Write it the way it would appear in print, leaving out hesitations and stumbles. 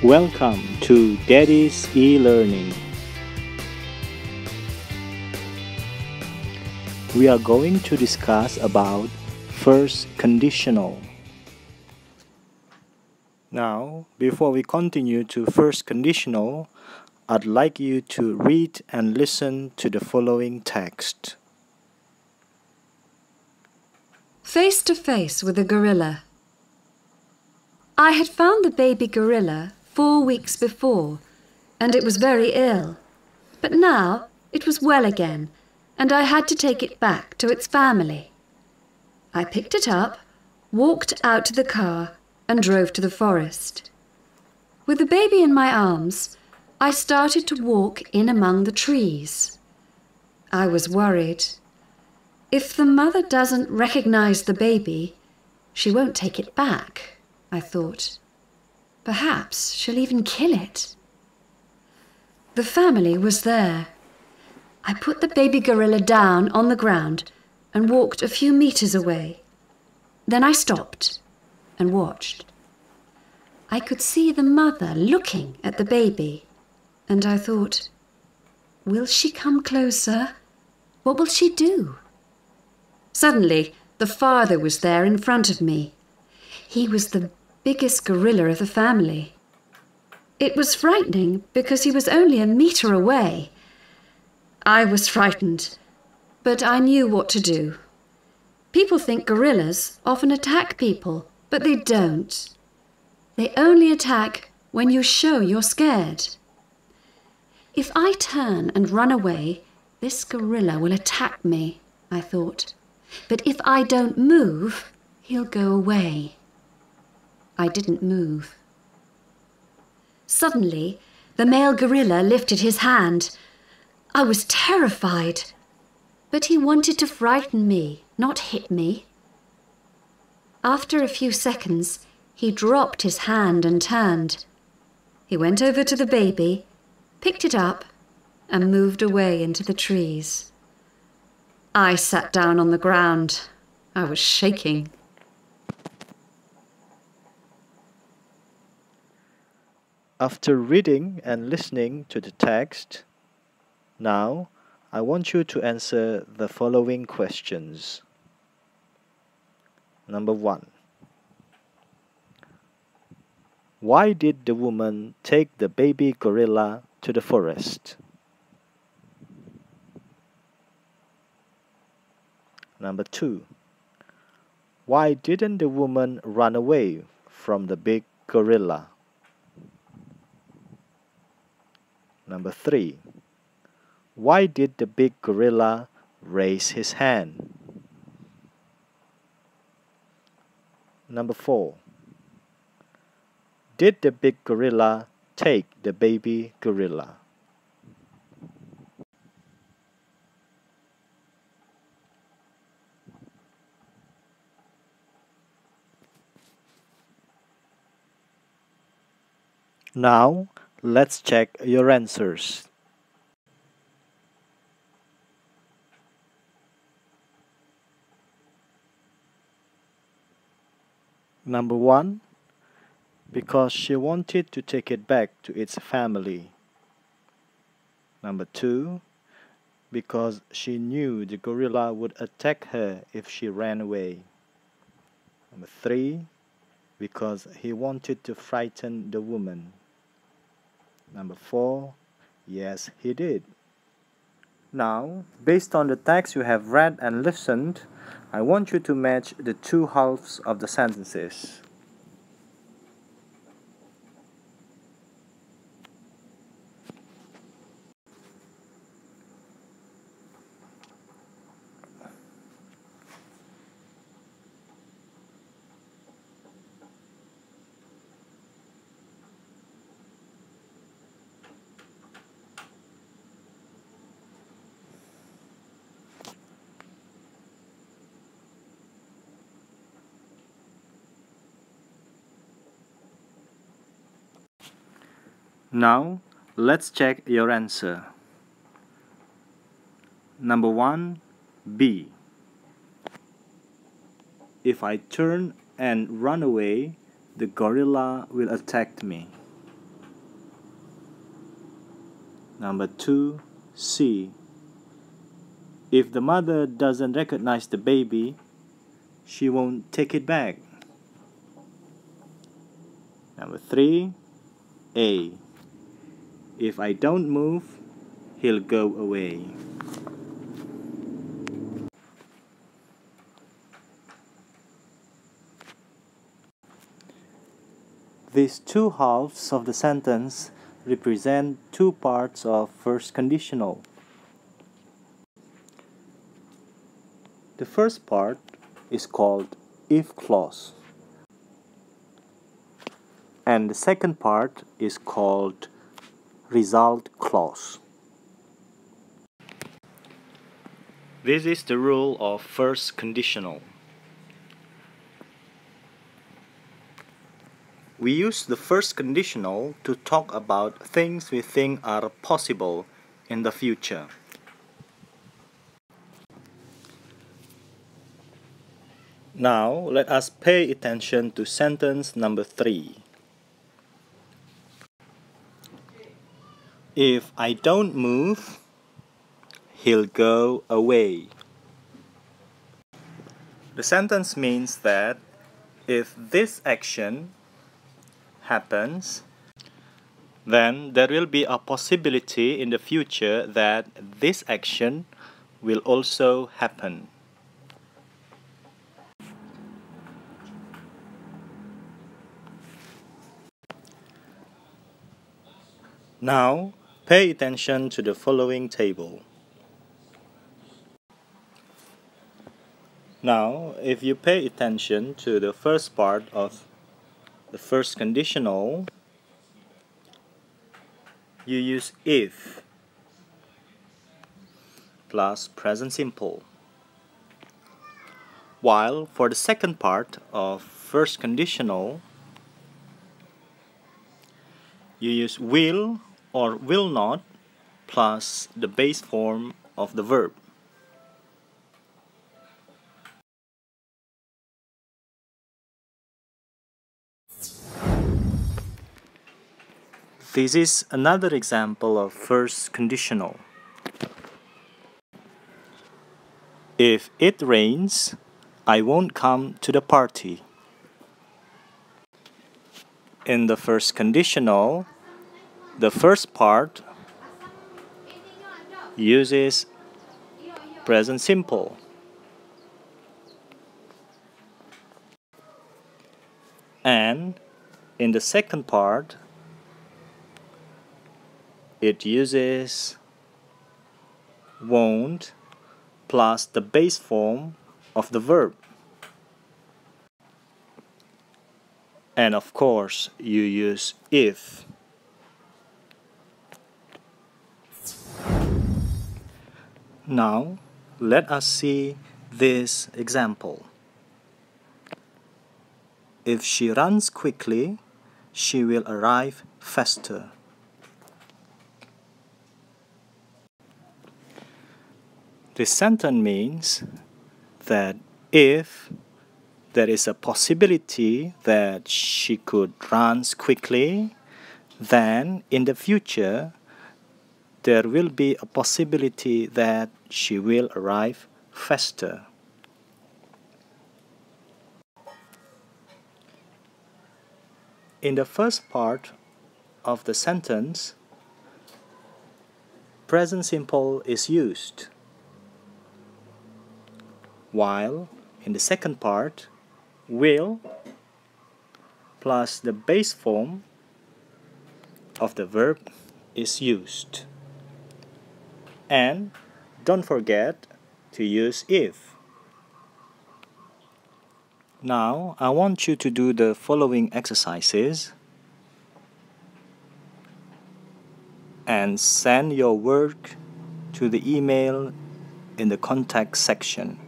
Welcome to Daddy's E-Learning. We are going to discuss about first conditional. Now, before we continue to first conditional, I'd like you to read and listen to the following text. Face to face with a gorilla. I had found the baby gorilla 4 weeks before, and it was very ill. But now it was well again, and I had to take it back to its family. I picked it up, walked out to the car, and drove to the forest. With the baby in my arms, I started to walk in among the trees. I was worried. If the mother doesn't recognize the baby, she won't take it back, I thought. Perhaps she'll even kill it. The family was there. I put the baby gorilla down on the ground and walked a few meters away. Then I stopped and watched. I could see the mother looking at the baby, and I thought, will she come closer? What will she do? Suddenly, the father was there in front of me. He was the biggest gorilla of the family. It was frightening because he was only a meter away. I was frightened, but I knew what to do. People think gorillas often attack people, but they don't. They only attack when you show you're scared. If I turn and run away, this gorilla will attack me, I thought. But if I don't move, he'll go away. I didn't move. Suddenly, the male gorilla lifted his hand. I was terrified. But he wanted to frighten me, not hit me. After a few seconds, he dropped his hand and turned. He went over to the baby, picked it up, and moved away into the trees. I sat down on the ground. I was shaking. After reading and listening to the text, now I want you to answer the following questions. Number 1. Why did the woman take the baby gorilla to the forest? Number 2. Why didn't the woman run away from the big gorilla? Number 3. Why did the big gorilla raise his hand? Number 4. Did the big gorilla take the baby gorilla? Now, let's check your answers. Number 1. Because she wanted to take it back to its family. Number 2. Because she knew the gorilla would attack her if she ran away. Number 3. Because he wanted to frighten the woman. Number 4. Yes, he did. Now, based on the text you have read and listened, I want you to match the two halves of the sentences. Now, let's check your answer. Number 1, B. If I turn and run away, the gorilla will attack me. Number 2, C. If the mother doesn't recognize the baby, she won't take it back. Number 3, A. If I don't move, he'll go away. These two halves of the sentence represent two parts of first conditional. The first part is called if clause, and the second part is called result clause. This is the rule of first conditional. We use the first conditional to talk about things we think are possible in the future. Now, let us pay attention to sentence number 3. If I don't move, he'll go away. The sentence means that if this action happens, then there will be a possibility in the future that this action will also happen. Now, pay attention to the following table. Now, if you pay attention to the first part of the first conditional, you use if plus present simple. While for the second part of first conditional, you use will or will not plus the base form of the verb. This is another example of first conditional. If it rains, I won't come to the party. In the first conditional, the first part uses present simple. And in the second part, it uses won't plus the base form of the verb. And of course, you use if. Now, let us see this example. If she runs quickly, she will arrive faster. This sentence means that if there is a possibility that she could run quickly, then in the future there will be a possibility that she will arrive faster. In the first part of the sentence, present simple is used, while in the second part, will plus the base form of the verb is used. And don't forget to use if. Now, I want you to do the following exercises and send your work to the email in the contact section.